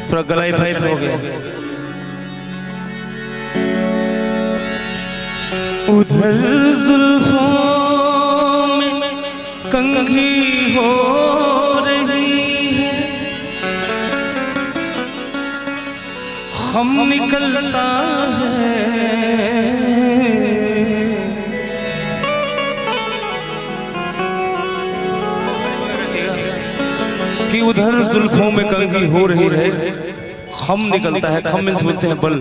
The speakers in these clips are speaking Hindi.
पूरा गला ही फाइव हो गया। उधर जुल्फों में कंघी हो रही है, खम निकलता है, कि उधर जुल्फों में कंघी हो रही है, खम निकलता है। खम में बोलते हैं बल।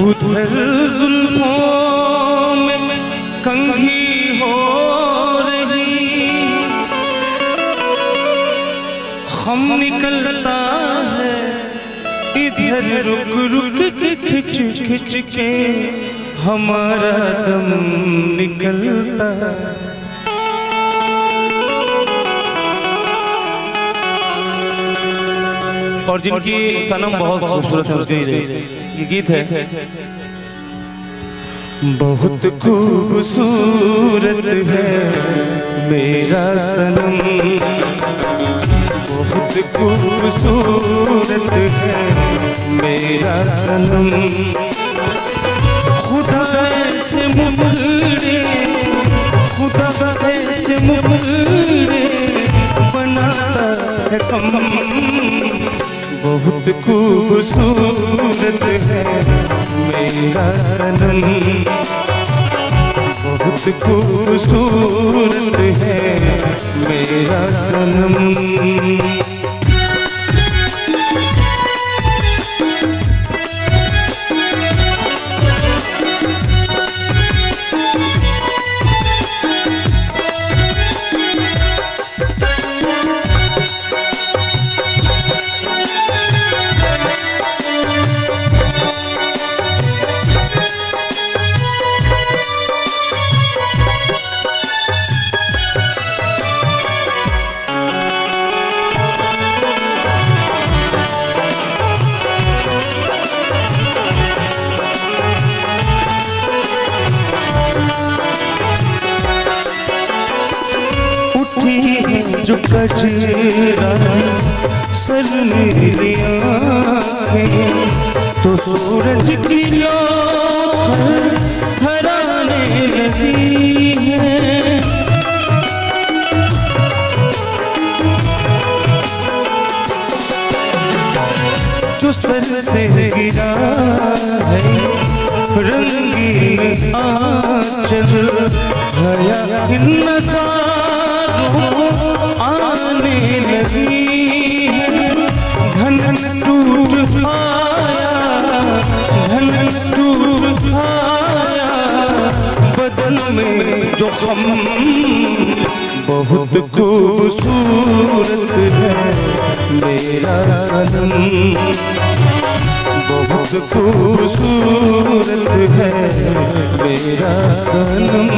उधर जुल्फों में कंघी हो रही, खम निकलता है, इधर रुक रुक के खिंच खिंच के हमारा दम निकलता है। और जिनकी सनम बहुत खूबसूरत है, उसके ये गीत है। बहुत खूबसूरत है मेरा सनम, बहुत खूबसूरत है मेरा सनम, खुदा से मुखड़े, खुदा से मुखड़े बनाता है कम। बहुत खूबसूरत है मेरा सनम, बहुत खूबसूरत है मेरा सनम। जो कजरा सर मेरी आँखें तो सूरज की लौट हराने लगी है। जो सर से गिरा है रंगीन आंचल, हया इन आने लगी है। घन टूट आया, घन टूट आया बदन में जो गम। बहुत खूबसूरत है मेरा सनम, बहुत खूबसूरत है मेरा सनम।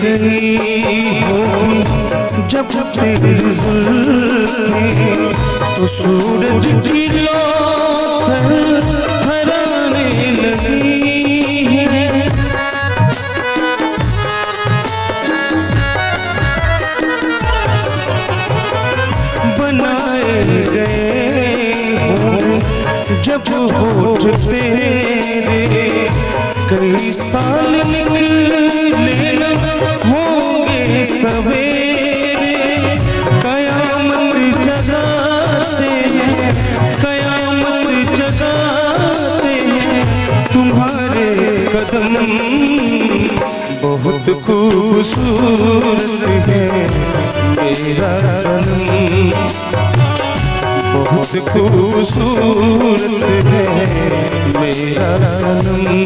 गई होगी जब तेरी जुल्फें तो सूरज की लौ हराने लगी है। बनाए गए हो जब होठ तेरे कई साल निकले न होंगे सवेरे। कयामत जगाते हैं, कयामत जगाते हैं तुम्हारे कदम। बहुत खूबसूरत है मेरा सनम, बहुत खूबसूरत है मेरा सनम।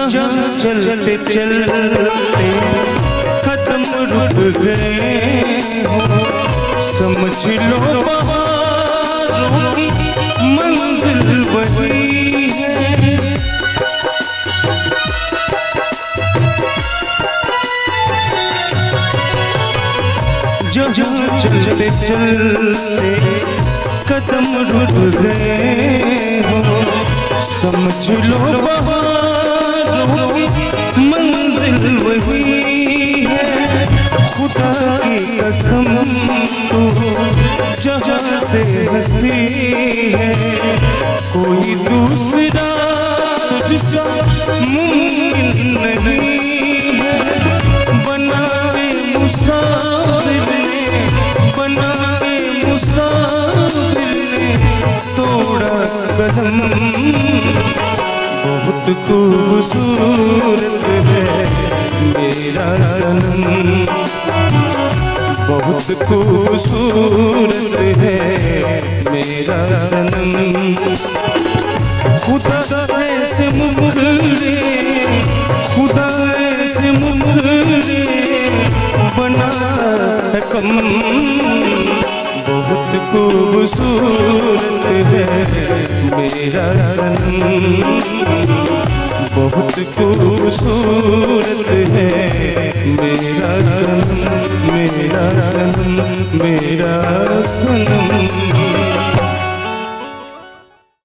जहाँ चलते चलते कदम रुक गए हो समझ लो बहारों की मंजिल वही है। जहाँ चलते चलते कदम रुक गए हो समझ लो मंजिल वही है। खुदा की कसम तू जहाँ से हंसी है कोई दूसरा तुझसा मुमकिन नहीं है। बनाए मुसाफिर ने, बनाए मुसाफिर ने तोड़ा कदम। बहुत खूबसूरत है मेरा सनम, बहुत खूबसूरत है मेरा सनम। खुदा ऐसे मुखड़े, खुदा ऐसे मुखड़े बना है कम। बहुत खूबसूरत है मेरा सनम, बहुत खूबसूरत है मेरा सनम, मेरा सनम, मेरा सनम।